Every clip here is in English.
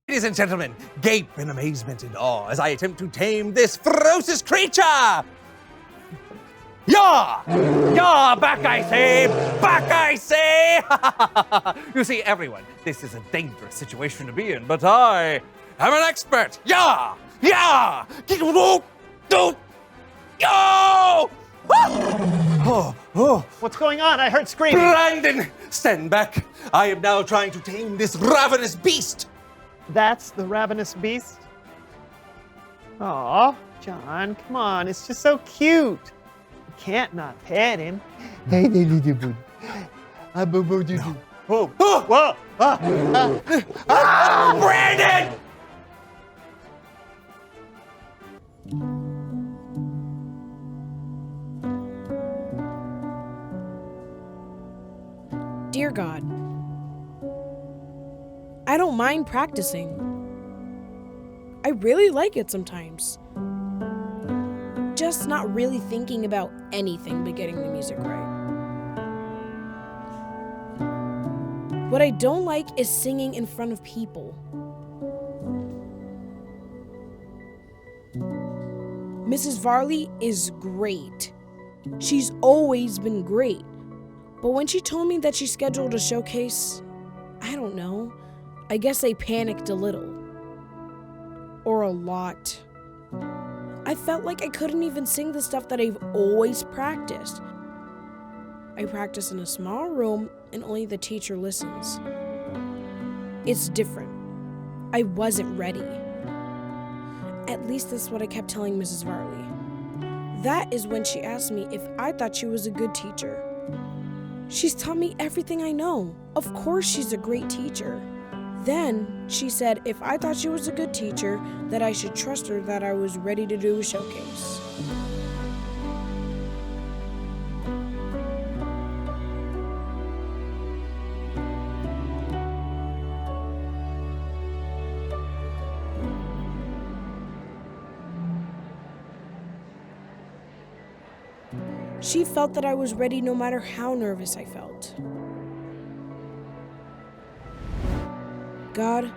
Ladies and gentlemen, gape in amazement and awe as I attempt to tame this ferocious creature! Yah! Yah! Back I say! Back I say! You see, everyone, this is a dangerous situation to be in, but I am an expert! Yah! Yah! Go! Go! Oh! What's going on? I heard screaming. Brandon, stand back! I am now trying to tame this ravenous beast! That's the ravenous beast? Aw, John, come on, it's just so cute. You can't not pet him. Hey, little boo. Whoa! Whoa! Brandon! Dear God, I don't mind practicing. I really like it sometimes. Just not really thinking about anything but getting the music right. What I don't like is singing in front of people. Mrs. Varley is great. She's always been great. But when she told me that she scheduled a showcase, I don't know. I guess I panicked a little. Or a lot. I felt like I couldn't even sing the stuff that I've always practiced. I practice in a small room and only the teacher listens. It's different. I wasn't ready. At least that's what I kept telling Mrs. Varley. That is when she asked me if I thought she was a good teacher. She's taught me everything I know. Of course she's a great teacher. Then she said if I thought she was a good teacher, that I should trust her that I was ready to do a showcase. She felt that I was ready no matter how nervous I felt. God,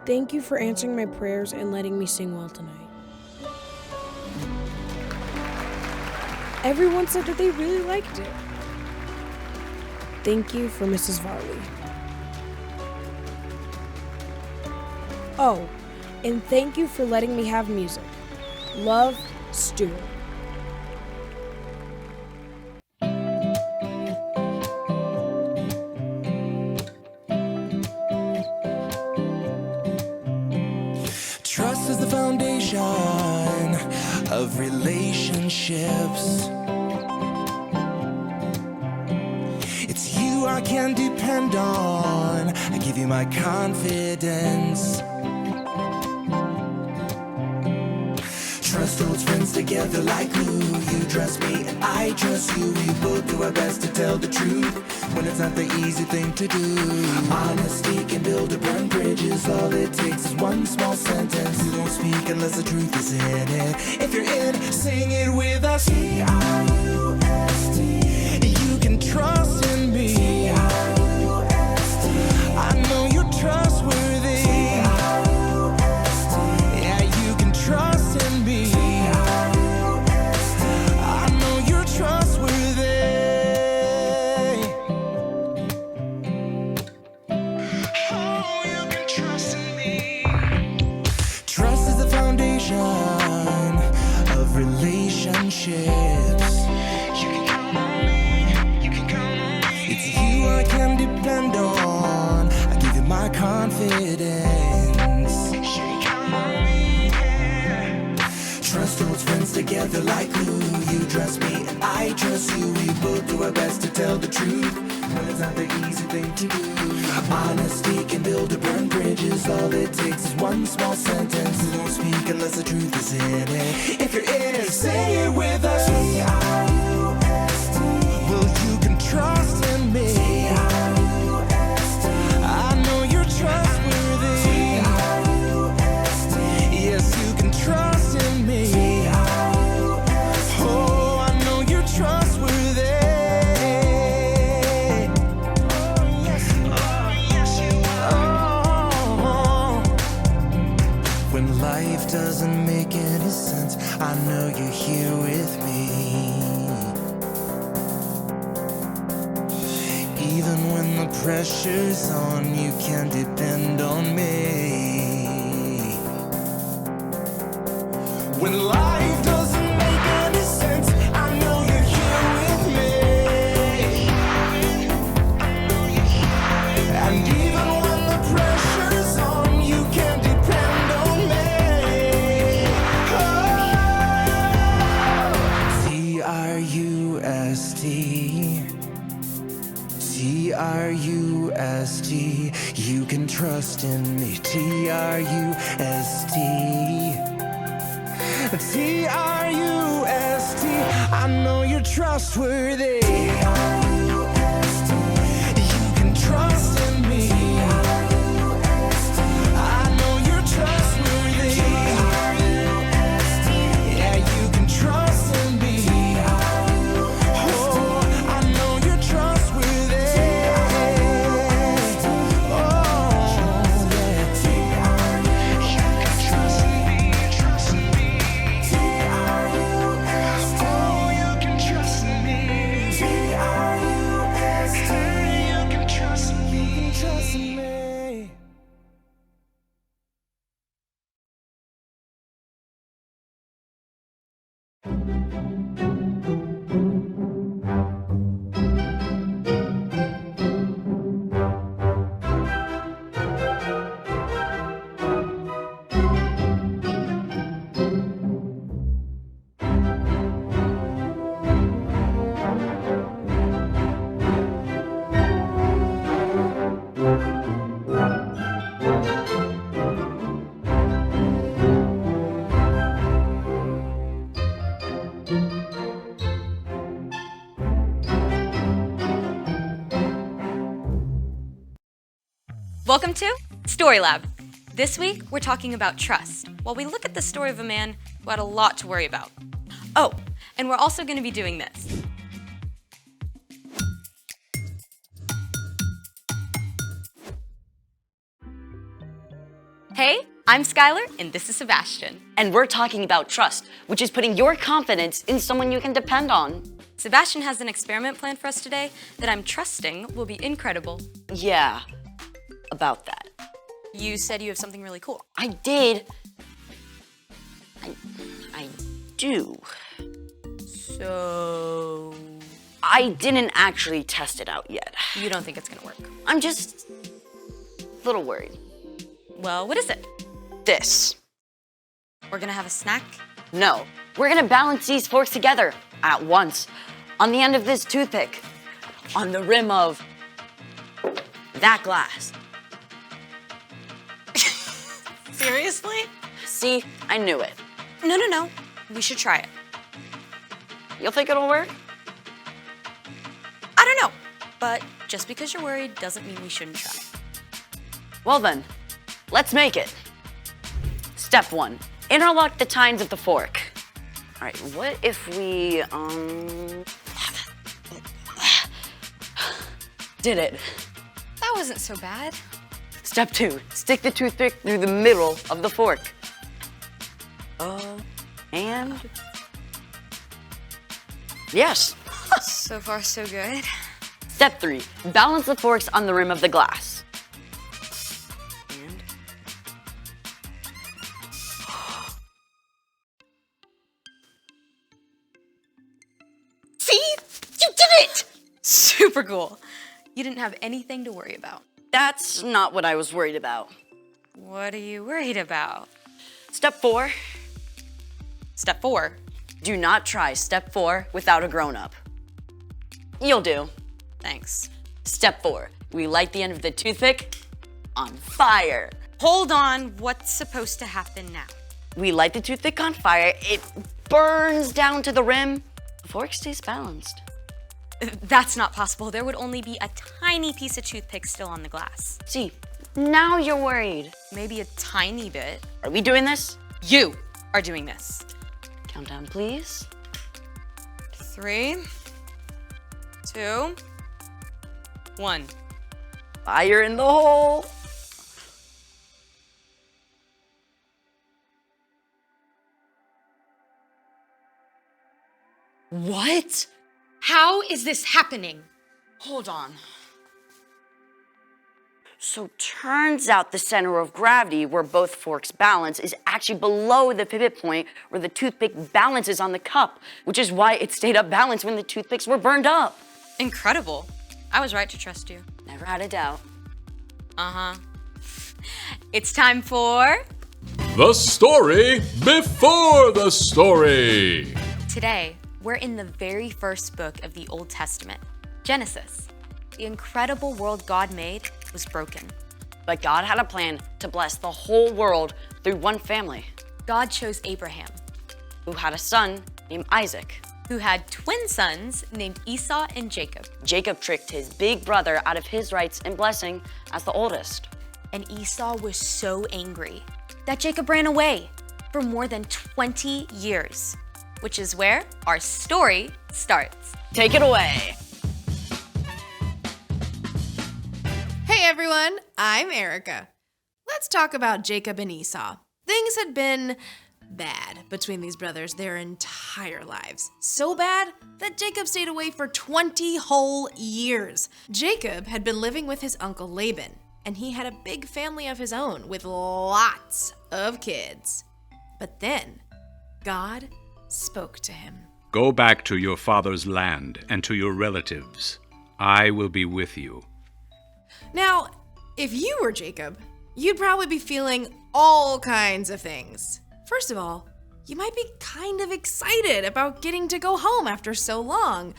thank you for answering my prayers and letting me sing well tonight. Everyone said that they really liked it. Thank you for Mrs. Varley. Oh, and thank you for letting me have music. Love, Stuart. Trust is the foundation of relationships. It's you I can depend on. I give you my confidence. Trust holds friends together like glue. You trust me and I trust you. We both do our best to tell the truth when it's not the easy thing to do. Honesty can build or burn bridges. All it takes is one small sentence. You don't speak unless the truth is in it. If you're in, sing it with us. Trust. You can trust in me. I know you're trustworthy. Yeah, you can trust in me. I know you're trustworthy. Oh, you can trust in me. Trust is the foundation of relationships. You can count on me. You can count on me. It's you I can depend on. I give you my confidence. You can count on me. Yeah. Trust holds friends together like glue. You trust me and I trust you. We both do our best to tell the truth when it's not the easy thing to do. Honesty can build or burn bridges. All it takes is one small sentence. You don't speak unless the truth is in it. If you're in it, say it with us. Well, you can trust in me. pressure's on, you can depend on me. When life doesn't make any sense, I know you're here with me. And even when the pressure's on, you can depend on me. Oh. T-R-U-S-T, you can trust in me. T-R-U-S-T, T-R-U-S-T, I know you're trustworthy. T-R-U-S-T, you can trust in me. I know you're trustworthy. T-R-U-S-T, yeah, you can trust in me. Oh, I know you're trustworthy. Oh, yeah. You can trust in me, trust in me. T-R-U-S-T, oh, you can trust in me. T-R-U-S-T, you can trust in me, trust in me. Welcome to Story Lab. This week, we're talking about trust, while we look at the story of a man who had a lot to worry about. Oh, and we're also going to be doing this. Hey, I'm Skylar, and this is Sebastian. And we're talking about trust, which is putting your confidence in someone you can depend on. Sebastian has an experiment planned for us today that I'm trusting will be incredible. Yeah, about that. You said you have something really cool. I did. I do. So, I didn't actually test it out yet. you don't think it's gonna work? I'm just a little worried. Well, what is it? This. We're gonna have a snack? No, we're gonna balance these forks together at once on the end of this toothpick, on the rim of that glass. Seriously? See, I knew it. No. We should try it. You'll think it'll work? I don't know. But just because you're worried doesn't mean we shouldn't try. Well then, let's make it. Step 1, interlock the tines of the fork. All right, what if we, did it. That wasn't so bad. Step 2, stick the toothpick through the middle of the fork. And yes. So far, so good. Step 3, balance the forks on the rim of the glass. And see? You did it! Super cool. You didn't have anything to worry about. That's not what I was worried about. What are you worried about? Step 4, Step 4. do not try step 4 without a grown-up. You'll do. Thanks. Step 4, we light the end of the toothpick on fire. Hold on. What's supposed to happen now? We light the toothpick on fire, it burns down to the rim. The fork stays balanced. That's not possible. There would only be a tiny piece of toothpick still on the glass. See, now you're worried. Maybe a tiny bit. Are we doing this? You are doing this. Countdown, please. 3, 2, 1. Fire in the hole. What? How is this happening? Hold on. So turns out the center of gravity where both forks balance is actually below the pivot point where the toothpick balances on the cup, which is why it stayed up balanced when the toothpicks were burned up. Incredible. I was right to trust you. Never had a doubt. It's time for The story before the story. Today, we're in the very first book of the Old Testament, Genesis. The incredible world God made was broken. But God had a plan to bless the whole world through one family, God chose Abraham, who had a son named Isaac. who had twin sons named Esau and Jacob. Jacob tricked his big brother out of his rights and blessing as the oldest. And Esau was so angry that Jacob ran away for more than 20 years, which is where our story starts. Take it away. Hey everyone, I'm Erica. Let's talk about Jacob and Esau. Things had been bad between these brothers their entire lives. So bad that Jacob stayed away for 20 whole years. Jacob had been living with his uncle Laban, and he had a big family of his own with lots of kids. But then, God spoke to him. Go back to your father's land and to your relatives. I will be with you. Now, if you were Jacob, you'd probably be feeling all kinds of things. First of all, you might be kind of excited about getting to go home after so long.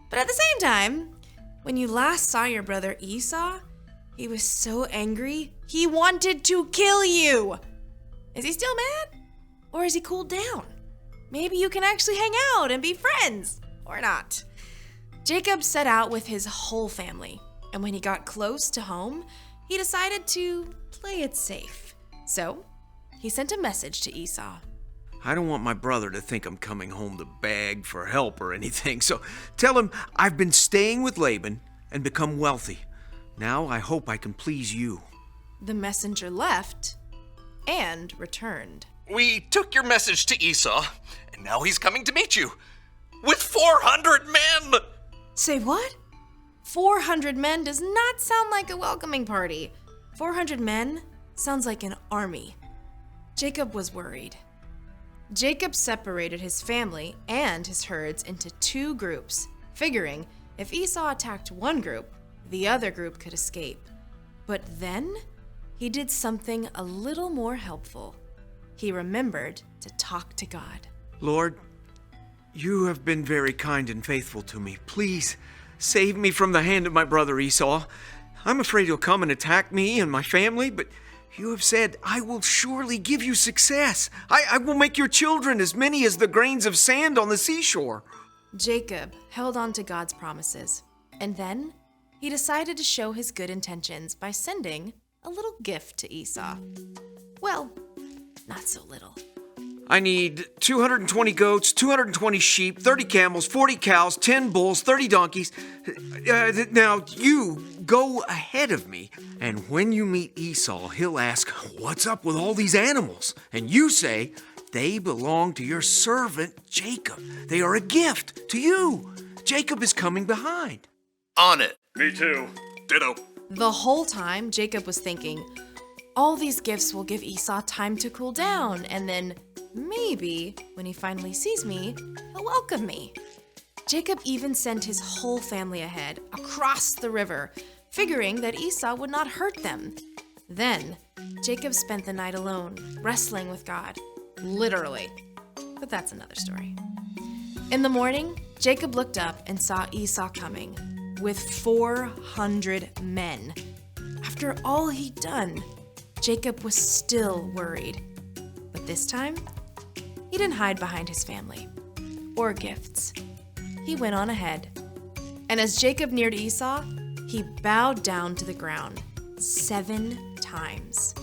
But at the same time, when you last saw your brother Esau, he was so angry, he wanted to kill you. Is he still mad? Or is he cooled down? Maybe you can actually hang out and be friends, or not. Jacob set out with his whole family, and when he got close to home, he decided to play it safe. So, he sent a message to Esau. I don't want my brother to think I'm coming home to beg for help or anything, so tell him I've been staying with Laban and become wealthy. Now I hope I can please you. The messenger left and returned. We took your message to Esau, and now he's coming to meet you. With 400 men! Say what? 400 men does not sound like a welcoming party. 400 men sounds like an army. Jacob was worried. Jacob separated his family and his herds into two groups, figuring if Esau attacked one group, the other group could escape. But then he did something a little more helpful. He remembered to talk to God. Lord, you have been very kind and faithful to me. Please save me from the hand of my brother Esau. I'm afraid he'll come and attack me and my family, but you have said, I will surely give you success. I will make your children as many as the grains of sand on the seashore. Jacob held on to God's promises, and then he decided to show his good intentions by sending a little gift to Esau. Well, not so little. I need 220 goats, 220 sheep, 30 camels, 40 cows, 10 bulls, 30 donkeys. Now, you go ahead of me, and when you meet Esau, he'll ask, what's up with all these animals? And you say, they belong to your servant Jacob. They are a gift to you. Jacob is coming behind. On it. Me too. Ditto. The whole time, Jacob was thinking, all these gifts will give Esau time to cool down, and then maybe when he finally sees me, he'll welcome me. Jacob even sent his whole family ahead, across the river, figuring that Esau would not hurt them. Then, Jacob spent the night alone, wrestling with God. Literally. But that's another story. In the morning, Jacob looked up and saw Esau coming, with 400 men. After all he'd done, Jacob was still worried. But this time, he didn't hide behind his family or gifts. He went on ahead. And as Jacob neared Esau, he bowed down to the ground 7 times.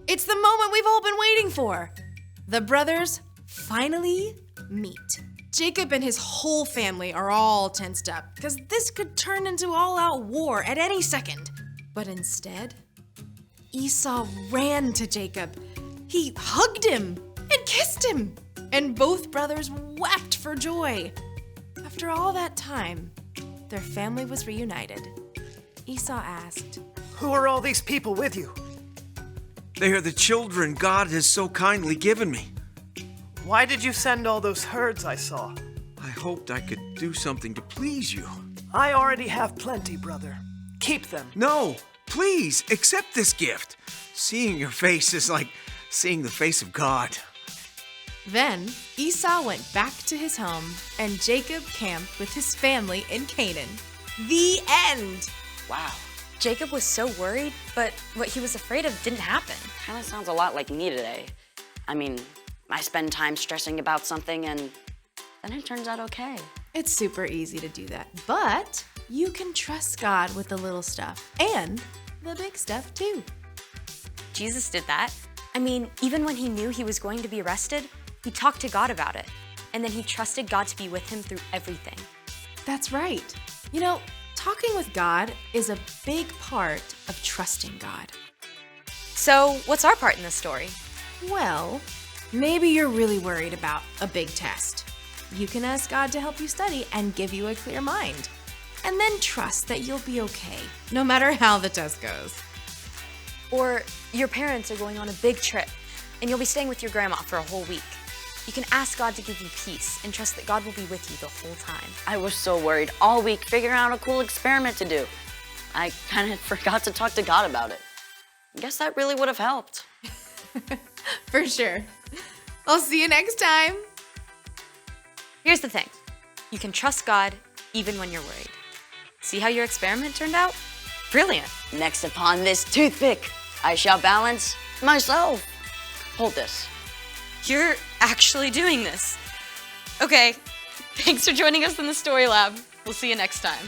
It's the moment we've all been waiting for. The brothers finally meet. Jacob and his whole family are all tensed up because this could turn into all-out war at any second. But instead, Esau ran to Jacob. He hugged him and kissed him, and both brothers wept for joy. After all that time, their family was reunited. Esau asked, Who are all these people with you? They are the children God has so kindly given me. Why did you send all those herds I saw? I hoped I could do something to please you. I already have plenty, brother. Keep them. No, please, accept this gift. Seeing your face is like seeing the face of God. Then Esau went back to his home, and Jacob camped with his family in Canaan. The end! Wow. Jacob was so worried, but what he was afraid of didn't happen. Kind of sounds a lot like me today. I mean, I spend time stressing about something and then it turns out okay. It's super easy to do that, but you can trust God with the little stuff and the big stuff too. Jesus did that. I mean, even when he knew he was going to be arrested, he talked to God about it. And then he trusted God to be with him through everything. That's right. You know, talking with God is a big part of trusting God. So, what's our part in this story? Well, maybe you're really worried about a big test. You can ask God to help you study and give you a clear mind. And then trust that you'll be okay, no matter how the test goes. Or your parents are going on a big trip, and you'll be staying with your grandma for a whole week. You can ask God to give you peace and trust that God will be with you the whole time. I was so worried all week figuring out a cool experiment to do. I kind of forgot to talk to God about it. I guess that really would have helped. For sure. I'll see you next time. Here's the thing. You can trust God even when you're worried. See how your experiment turned out? Brilliant. Next upon this toothpick, I shall balance myself. Hold this. You're actually doing this. Okay, thanks for joining us in the Story Lab. We'll see you next time.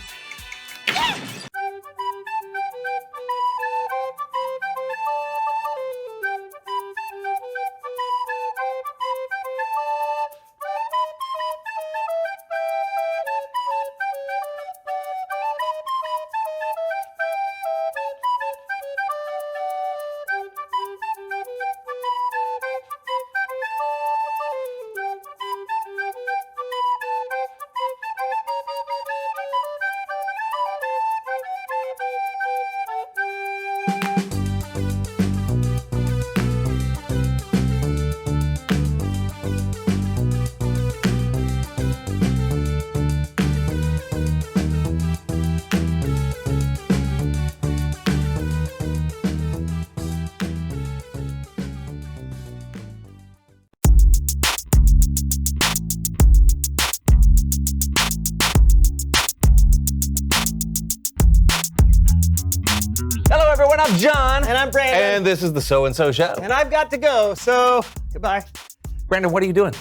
Hello, everyone. I'm John. And I'm Brandon. And this is the So and So Show. And I've got to go, so goodbye. Brandon, what are you doing?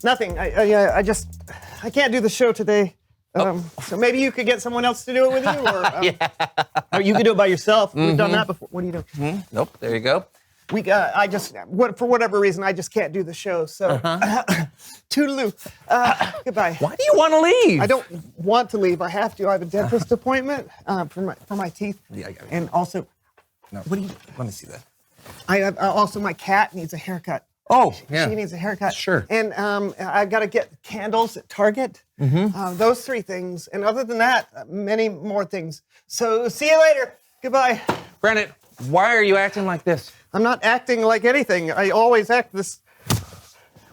Nothing. I can't do the show today. So maybe you could get someone else to do it with you, or, or you could do it by yourself. We've done that before. What are you doing? Nope. There you go. For whatever reason, I just can't do the show. So, toodaloo. Goodbye. Why do you want to leave? I don't want to leave. I have to. I have a dentist appointment for my teeth. Yeah, I got it. And also, No. What do you? Let me see that. I have, also my cat needs a haircut. Oh, yeah. She needs a haircut. Sure. And I've got to get candles at Target. Those three things. And other than that, many more things. So see you later. Goodbye. Brandon, why are you acting like this? I'm not acting like anything. I always act this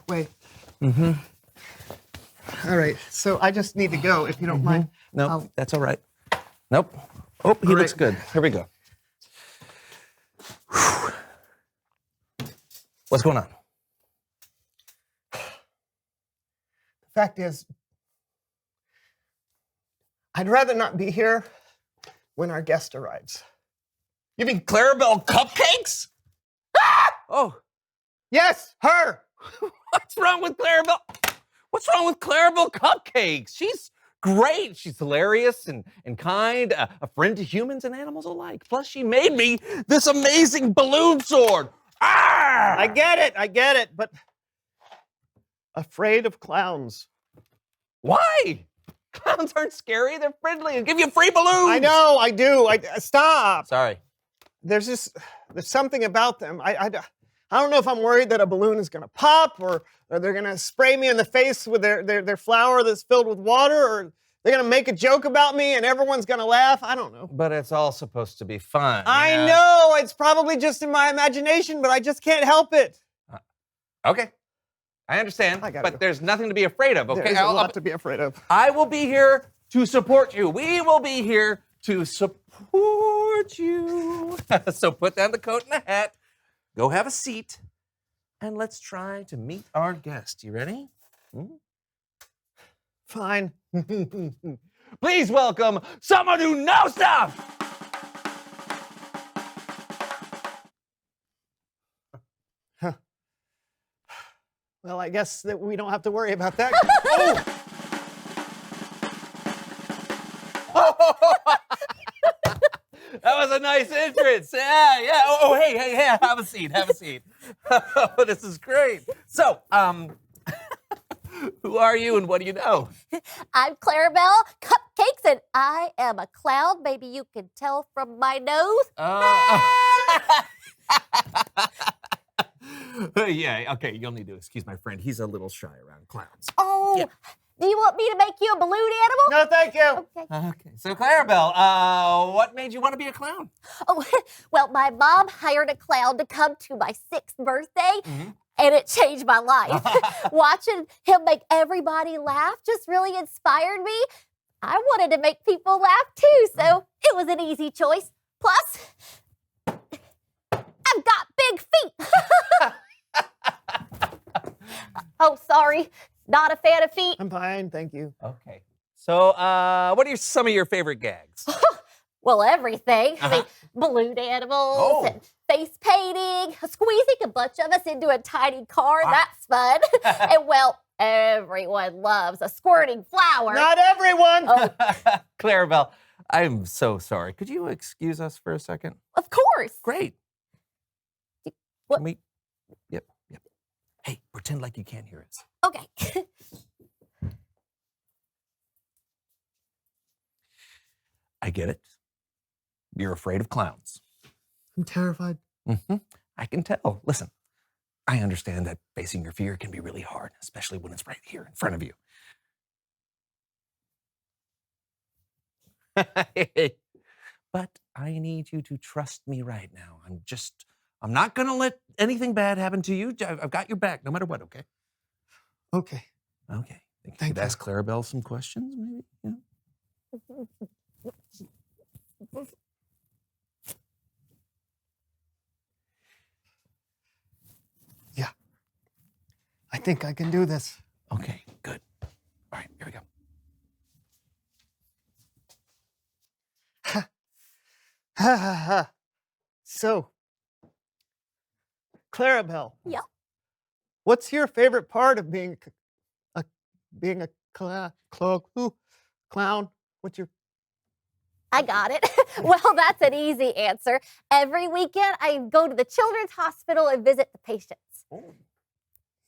way. All right. So I just need to go, if you don't mind. No, that's all right. Nope. Oh, he looks good. Here we go. What's going on? The fact is, I'd rather not be here when our guest arrives. You mean Clarabelle Cupcakes? Ah! Oh, Yes, her. what's wrong with Clarabelle? What's wrong with Clarabelle Cupcakes? She's great. She's hilarious and kind, a friend to humans and animals alike. Plus, she made me this amazing balloon sword. Ah! I get it, but afraid of clowns. Why? Clowns aren't scary. They're friendly and give you free balloons. I know, I do. Stop. Sorry. There's something about them. I don't know if I'm worried that a balloon is gonna pop or they're gonna spray me in the face with their flour that's filled with water, or They're gonna make a joke about me and everyone's gonna laugh. I don't know. But it's all supposed to be fun. I know, it's probably just in my imagination, but I just can't help it. Okay. I understand, but there's nothing to be afraid of, okay? There's a lot to be afraid of. I will be here to support you. We will be here to support you. So put down the coat and the hat, go have a seat, and let's try to meet our guest. You ready? Fine. Please welcome someone who knows stuff! Well, I guess that we don't have to worry about that. That was a nice entrance. Yeah. Oh, hey, have a seat. This is great. So, who are you and what do you know? I'm Clarabelle Cupcakes, and I am a clown. Maybe you can tell from my nose. Yeah, okay, you'll need to excuse my friend. He's a little shy around clowns. Oh, Yeah. Do you want me to make you a balloon animal? No, thank you. Okay, so Clarabelle, what made you want to be a clown? Oh, well, my mom hired a clown to come to my 6th birthday, and it changed my life. Watching him make everybody laugh just really inspired me. I wanted to make people laugh too, so it was an easy choice. Plus, I've got big feet. Oh, sorry. Not a fan of feet. I'm fine, thank you. Okay. So, what are some of your favorite gags? Well, everything. I mean, balloon animals and face painting, squeezing a bunch of us into a tiny car. That's fun. And, well, everyone loves a squirting flower. Not everyone. Oh, Clarabelle, I'm so sorry. Could you excuse us for a second? of course. Great. What? Can we? Yep. Hey, pretend like you can't hear us. Okay. I get it. You're afraid of clowns. I'm terrified. I can tell. Listen, I understand that facing your fear can be really hard, especially when it's right here in front of you. But I need you to trust me right now. I'm not going to let anything bad happen to you. I've got your back no matter what, okay? Okay. Okay. Think Thank you could ask Clarabelle some questions, maybe? Yeah. Yeah. I think I can do this. Okay, good. All right, here we go. So, Clarabelle. Yeah. What's your favorite part of being a clown? What's your? I got it. Well, that's an easy answer. Every weekend, I go to the Children's Hospital and visit the patients.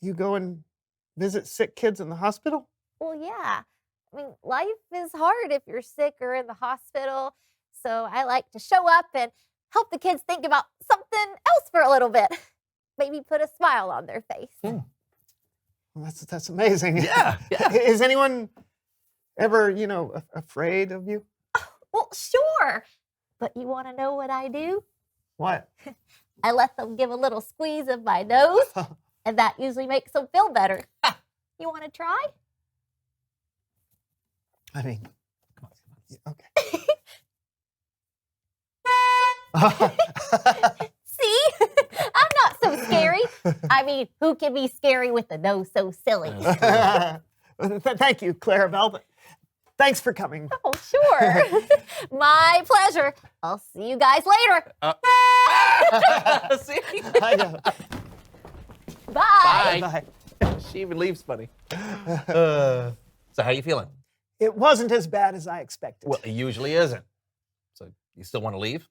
You go and visit sick kids in the hospital? Well, yeah. I mean, life is hard if you're sick or in the hospital. So I like to show up and help the kids think about something else for a little bit. Maybe put a smile on their face. Well, that's amazing. Yeah. Is anyone ever, afraid of you? Well, sure. But you want to know what I do? What? I let them give a little squeeze of my nose, and that usually makes them feel better. You want to try? I mean, okay. See? I'm not so scary. I mean, who can be scary with a nose so silly? Thank you, Clarabelle. But thanks for coming. Oh, sure. My pleasure. I'll see you guys later. See? I know. Bye. Bye. She even leaves funny. So how you feeling? It wasn't as bad as I expected. Well, it usually isn't. So you still want to leave?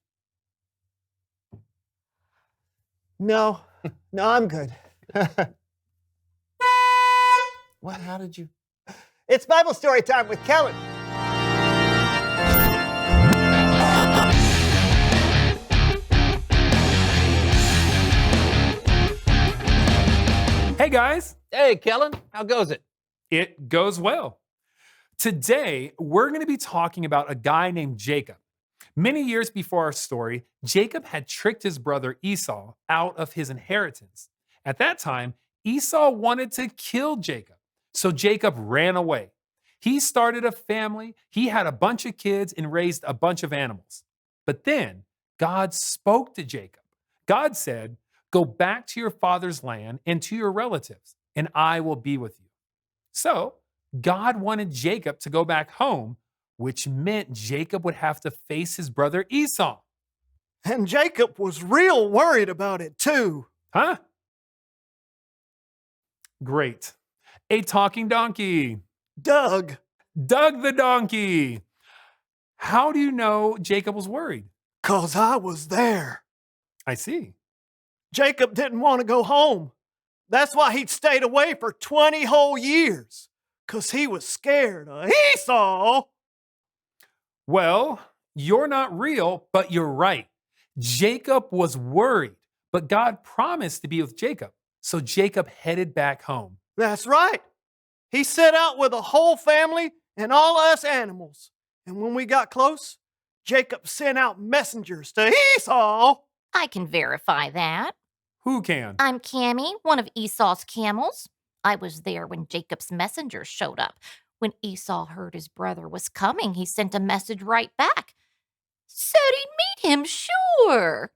No, I'm good. What? How did you? It's Bible story time with Kellen. Hey guys. Hey, Kellen. How goes it? It goes well. Today, we're going to be talking about a guy named Jacob. Many years before our story, Jacob had tricked his brother Esau out of his inheritance. At that time, Esau wanted to kill Jacob, so Jacob ran away. He started a family, he had a bunch of kids, and raised a bunch of animals. But then God spoke to Jacob. God said, "Go back to your father's land and to your relatives, and I will be with you." So God wanted Jacob to go back home, which meant Jacob would have to face his brother Esau. And Jacob was real worried about it too. Huh? Great. A talking donkey. Doug. Doug the donkey. How do you know Jacob was worried? 'Cause I was there. I see. Jacob didn't want to go home. That's why he'd stayed away for 20 whole years. 'Cause he was scared of Esau. Well, you're not real, but you're right. Jacob was worried, but God promised to be with Jacob. So Jacob headed back home. That's right. He set out with a whole family and all us animals. And when we got close, Jacob sent out messengers to Esau. I can verify that. Who can? I'm Cammy, one of Esau's camels. I was there when Jacob's messengers showed up. When Esau heard his brother was coming, he sent a message right back. Said he'd meet him, sure.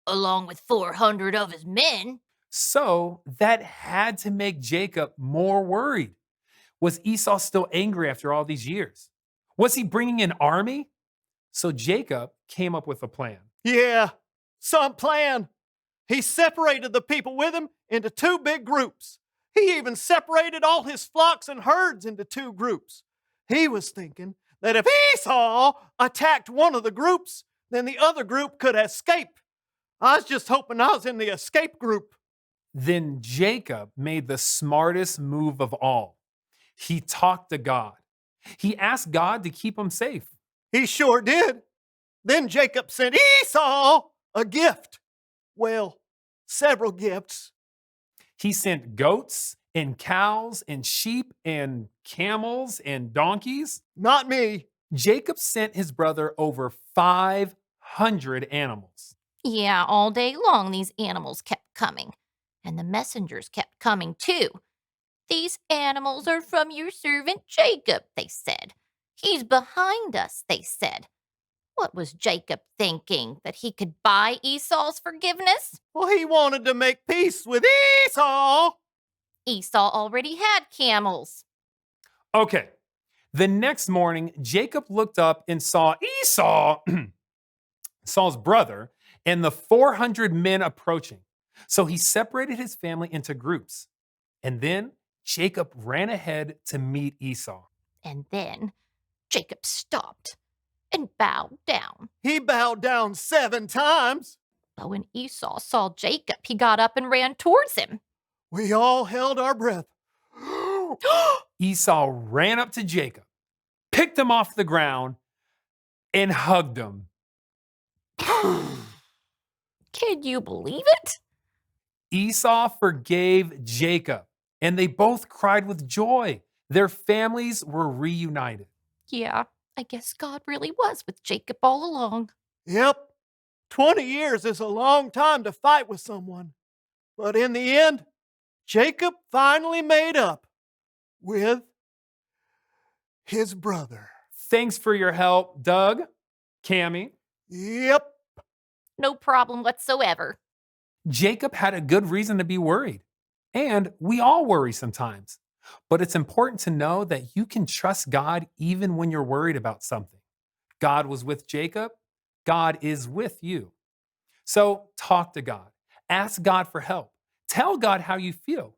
Along with 400 of his men. So that had to make Jacob more worried. Was Esau still angry after all these years? Was he bringing an army? So Jacob came up with a plan. Yeah, some plan. He separated the people with him into two big groups. He even separated all his flocks and herds into two groups. He was thinking that if Esau attacked one of the groups, then the other group could escape. I was just hoping I was in the escape group. Then Jacob made the smartest move of all. He talked to God. He asked God to keep him safe. He sure did. Then Jacob sent Esau a gift. Well, several gifts. He sent goats and cows and sheep and camels and donkeys. Not me. Jacob sent his brother over 500 animals. Yeah, all day long these animals kept coming. And the messengers kept coming too. These animals are from your servant Jacob, they said. He's behind us, they said. What was Jacob thinking? That he could buy Esau's forgiveness? Well, he wanted to make peace with Esau. Esau already had camels. Okay. The next morning, Jacob looked up and saw Esau, Esau's brother, and the 400 men approaching. So he separated his family into groups. And then Jacob ran ahead to meet Esau. And then Jacob stopped and bowed down. He bowed down 7 times. But when Esau saw Jacob, he got up and ran towards him. We all held our breath. Esau ran up to Jacob, picked him off the ground, and hugged him. Can you believe it? Esau forgave Jacob, and they both cried with joy. Their families were reunited. Yeah, I guess God really was with Jacob all along. Yep. 20 years is a long time to fight with someone. But in the end, Jacob finally made up with his brother. Thanks for your help, Doug. Cammy. Yep. No problem whatsoever. Jacob had a good reason to be worried. And we all worry sometimes. But it's important to know that you can trust God even when you're worried about something. God was with Jacob. God is with you. So talk to God. Ask God for help. Tell God how you feel.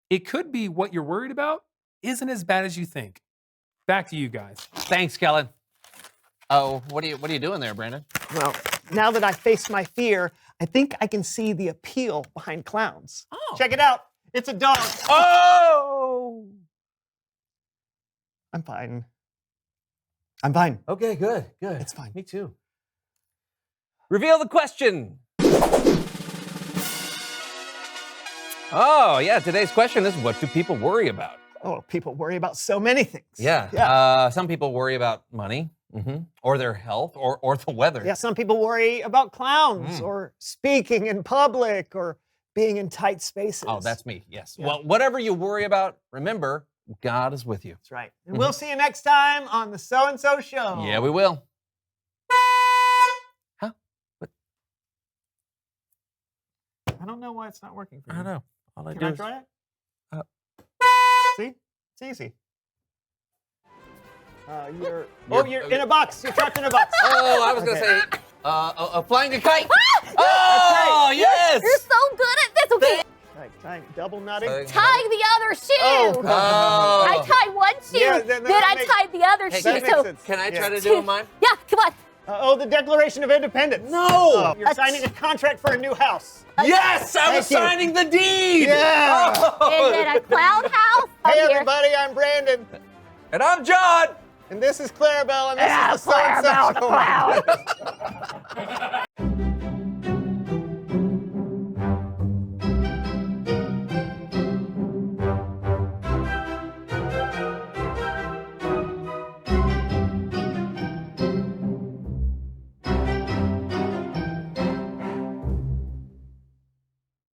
It could be what you're worried about isn't as bad as you think. Back to you guys. Thanks, Kellen. Oh, what are you doing there, Brandon? Well, now that I face my fear, I think I can see the appeal behind clowns. Oh. Check it out. It's a dog. Oh! I'm fine. I'm fine. Okay, good. It's fine. Me too. Reveal the question. Oh, yeah, today's question is, what do people worry about? Oh, people worry about so many things. Yeah. Some people worry about money, or their health, or the weather. Yeah, some people worry about clowns or speaking in public or being in tight spaces. Oh, that's me. Yes. Yeah. Well, whatever you worry about, remember, God is with you. That's right. And we'll see you next time on the So and So Show. Yeah, we will. Huh? What? I don't know why it's not working for I you. don't know. All I Can do I is try it? See? It's easy. You're in a box. You're trapped in a box. Oh, I was going to say, flying a kite. Oh, Great. yes. You're so good at this. Okay. Right, double nutting. Tying the other shoe. Oh. I tied one shoe, Yeah, then that I makes- tied the other Hey, shoe. So can I try to do mine? yeah, come on. The Declaration of Independence. No. You're signing a contract for a new house. Yes, I was Thank you. signing the deed. Yeah. And then a cloud house. Hey, Here. everybody, I'm Brandon. And I'm John. And this is Clarabelle, and this is the So and So Show.